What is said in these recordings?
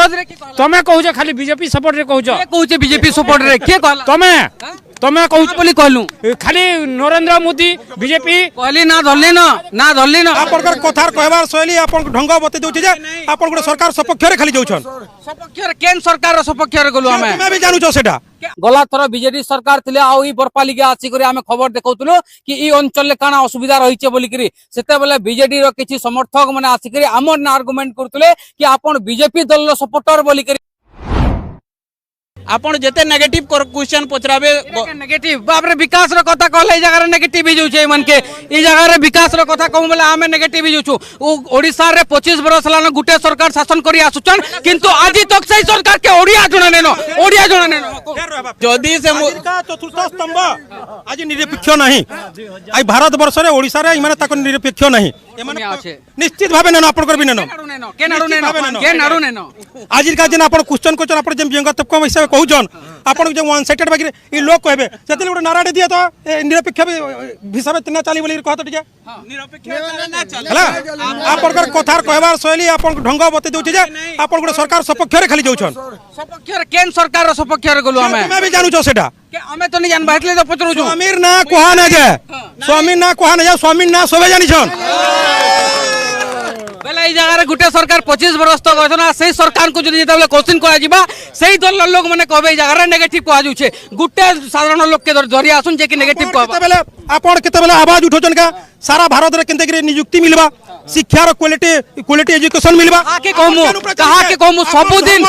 विरोध रे तमे कहूछ खाली बीजेपी सपोर्ट रे कहूछ के कहूचे बीजेपी सपोर्ट रे के कहला तमे तमे कहूछ बोली कहलु खाली नरेंद्र मोदी बीजेपी कहली ना धरली न आपनकर कथार कहबार शैली आपन ढंग बते दउछि जे आपन गुटे सरकार सपक्ष रे खाली जाउछन सपक्ष रे केन सरकार रो सपक्ष रे गलु हमें तमे भी जानू छ सेटा गला थर बीजेडी सरकार थिले आ ई बरपाली के आसी करी हमें खबर देखौतलो कि ई अंचल काना असुविधा रही छे बोली करी सेते बेले बीजेडी रो किछि समर्थक माने आसी करी हमर ना आर्गुमेंट करतले कि आपन बीजेपी दल रो सपोर्टर बोली करी आपण जेते नेगेटिव क्वेश्चन पचराबे नेगेटिव बाप रे विकास रो कथा कहले ई जगह रे नेगेटिव हिजौ छे मन के ई जगह रे विकास रो कथा कहू बेले हमें नेगेटिव हिजौ छु ओ ओडिसा रे 25 बरस लान गुटे सरकार शासन करी आसुचन किंतु आज तक सही सरकार के ओडिया जणा नेनो जदी से का चतुर्थ स्तंभ आज निरपेक्ष नहीं आई भारत वर्ष रे ओडिसा रे माने ताको निरपेक्ष नहीं निश्चित भाबे नेनो आपन कर भी नेनो के नाडू नेनो आज का जेन आपन क्वेश्चन आपन जेम व्यंगत को हिसाब कहउजन आपन जे वन साइडेड बाकी ई लोग कहबे सेते गोटे नाराडे दिए तो निरपेक्ष हिसाब तना चाली बोली कहत टिके निरपेक्ष ना चले हला आपन कर कथार कहबार शैली आपन ढंग बते दउछि जे आपन गुटे सरकार सपक्ष रे खाली जाउछन सपक्ष रे केन सरकार रो सपक्ष रे गलु हमें तमे भी जानू छ सेटा के हमें तो नहीं जान बाटले तो पचरू छु स्वामीर ना कोहा ना जे स्वामी ना कोहा ना स्वामी ना सबे जानि छन बेला ई जगह रे गुटे सरकार 25 बरस तक गछना सही सरकार को जदी जेतबले क्वेश्चन करा जिबा सही दल लोग माने कहबे ई जगह रे नेगेटिव कहा जु छे गुटे साधारण लोग के जरिया आसुन जे कि नेगेटिव कहबा आपण केतबेले आवाज उठोचन का सारा भारत रे केनते कि नियुक्ति मिलबा शिक्षा रो क्वालिटी एजुकेशन मिलबा कहा के कहमु सब दिन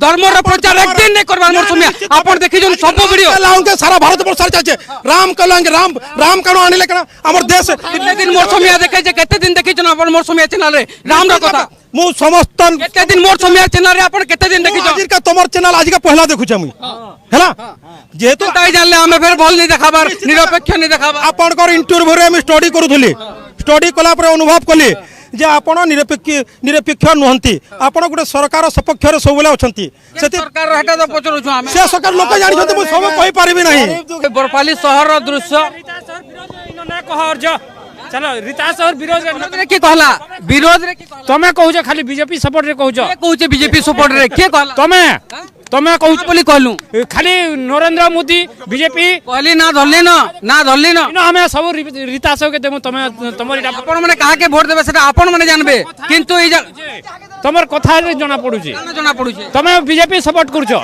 धर्म रो प्रचार एक दिन नै करबा मोर सुमिया आपण देखि जन सब वीडियो लाउन के सारा भारत वर्ष चलचे राम कलंग राम कानो आनिले कना हमर देश कितने दिन मोर सुमिया देखे जे केते दिन देखि जन आपण मोर सुमिया चैनल रे राम रो कथा मु समस्त केते दिन मोर सुमिया चैनल रे आपण केते दिन देखि आज का तमर चैनल आज का पहला देखु छ मुई हैला जेतु ताई जानले हमें फिर बोल नहीं देखाबार निरपेक्ष नहीं देखाबार आपण कर इंटरव्यू रे हम स्टडी करूथली स्टडी कला पर अनुभव कली जे आपण निरपेक्ष नहंती आपण गुटे सरकार सपक्ष रे सब बेला अछंती से सरकार हटा तो पचरू छु हमें से सरकार लोक जानि छथि मु सब कहि परिबि नहीं बरपाली शहर रो दृश्य ना कहर जो चलो रीता सर विरोध रे के कहला विरोध रे के कहला तमे कहूछ खाली बीजेपी सपोर्ट रे कहूछ के कहूचे बीजेपी सपोर्ट रे के कहला तमे कहूछ बोली कहलु खाली नरेंद्र मोदी बीजेपी कहली ना धरली न हमें सब रीता सब के देमु तमे तमरी आपण माने कहा के वोट देबे सेटा आपण माने जानबे किंतु ई तमर कथा रे जना पडुची जना पडुची तमे बीजेपी सपोर्ट करछो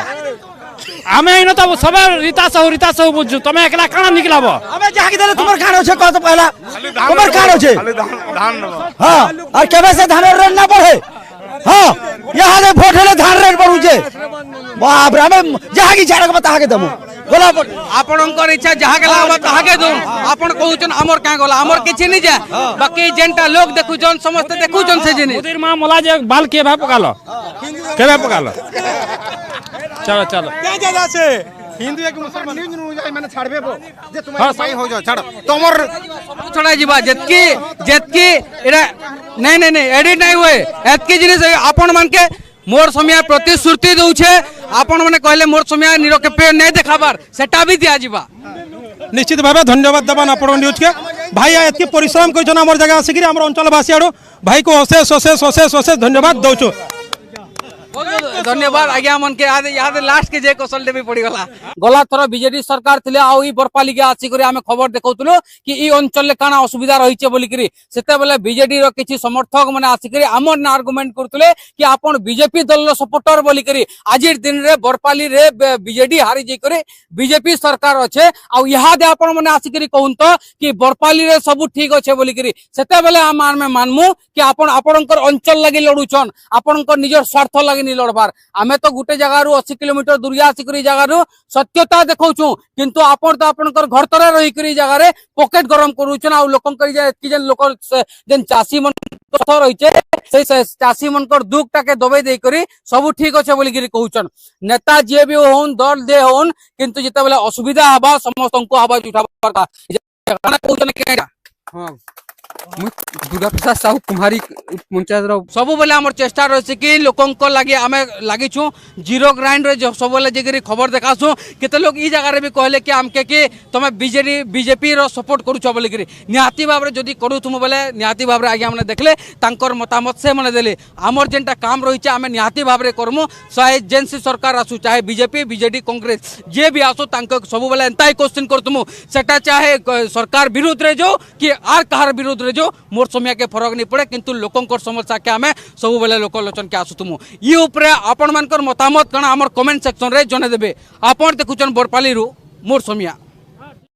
आमे इन त सब रीता सब बुझु तमे एकला काना निकलाबो अबे जाके देले तुमर खानो छे कह तो पहला तुमर खानो छे धान हां और केबे से धान रेट ना बढ़े हां यहां से वोट हेले धान रेट बढ़ु छे बाप रे हमें जागी जाड़क बता के दमु गोला आपनकर इच्छा जहा के लागबा तहा के दउ आपण कहउचन हमर का गोला हमर किछि नै जा बाकी जेंटा लोग देखुचन समस्त देखुचन से जिनि मोदीर मां मोला जे बाल के भाई पकालो चलो क्या ज्यादा से हिंदू एक मुसलमान हिंदू माने छाड़बे जे तुम भाई हो जा छाड़ तमर छोड़ा जीवा जेतकी एरा नहीं एडिट नहीं हुए एतकी जिनिस आपण मान के मोर समय प्रतिश्रुति दउछे आपण माने कहले मोर समय निरपेक्ष नहीं देखाबार सेटा भी दिया जीवा निश्चित भाव धन्यवाद दबान आपण न्यूज के भाई एतकी परिश्रम कइछन हमर जगह आसी हम अंचल वासी आडो भाई को अशेष धन्यवाद दउछु धन्यवाद आज्ञा मन के याद लास्ट के जे कौशल देबे पड़ी गला थर बीजेडी सरकार थिले आ ई बरपाली के आसी करी हमें खबर देखौतलो कि ई अंचल काना असुविधा रही छे बोली करी सेते बेले बीजेडी रो किछि समर्थक माने आसी करी हमर ना आर्गुमेंट करतले कि आपण बीजेपी दल रो सपोर्टर बोली करी आजिर दिन रे बरपाली रे बीजेडी हारी जे करे बीजेपी सरकार अच्छे आ यहा दे आपण माने आसी करी कहून तो कि बरपाली रे सब ठीक अच्छे बोली करी सेते बेले हम मानमु कि आपण आपणकर अंचल लागि लडुछन आपणकर निजर स्वार्थ लागि नि लड़बार आमे तो गुटे जगह रु 80 किलोमीटर दूरिया आसी करी जगह रु सत्यता देखौछु किंतु आपण तो आपणकर घर तरे रही करी जगह रे पॉकेट गरम करूछन आ लोकन करी जे कि जन लोक जन चासी मन तो रही छे से चासी मनकर दुख टाके दबे दे करी सब ठीक अच्छे बोली करी कहउछन नेता जे भी होन दल दे होन किंतु जते बेले असुविधा हबा समस्त को आवाज उठाबार का कहउछन केटा हां दुर्गा प्रसाद साहू कुम्हारी पंचायत सब बेले आम चेष्टा रही कि लोकों लगे आम लगी जीरो ग्राइंड सब बेले जगह खबर देखासु केते लोग ई जगह भी कहले कि आमके कि तुम बीजेपी सपोर्ट करुच बोलिकी निहाती भाव में जदि करूम बोले निहाती भाव में आगे मैंने देखले तांकर मतामत से मैंने देले आमर जेनटा काम रही है आम निहाती भाव में करमु चाहे जेनसी सरकार आसू चाहे बीजेपी बीजेडी कांग्रेस जे भी आसू सब बेले एंता ही क्वेश्चन करतुमु सेटा चाहे सरकार विरुद्ध रे जो कि आर कहार विरुद्ध रे जो मोर समय के फरक नहीं पड़े किंतु लोकों समस्या के आम सब बेले लोकलोचन के आसुतुमु ये उपरे आपण मानकर मतामत कण आमर कमेंट सेक्शन रे जने देबे आपण देखुचन बरपाली रु मोर समिया।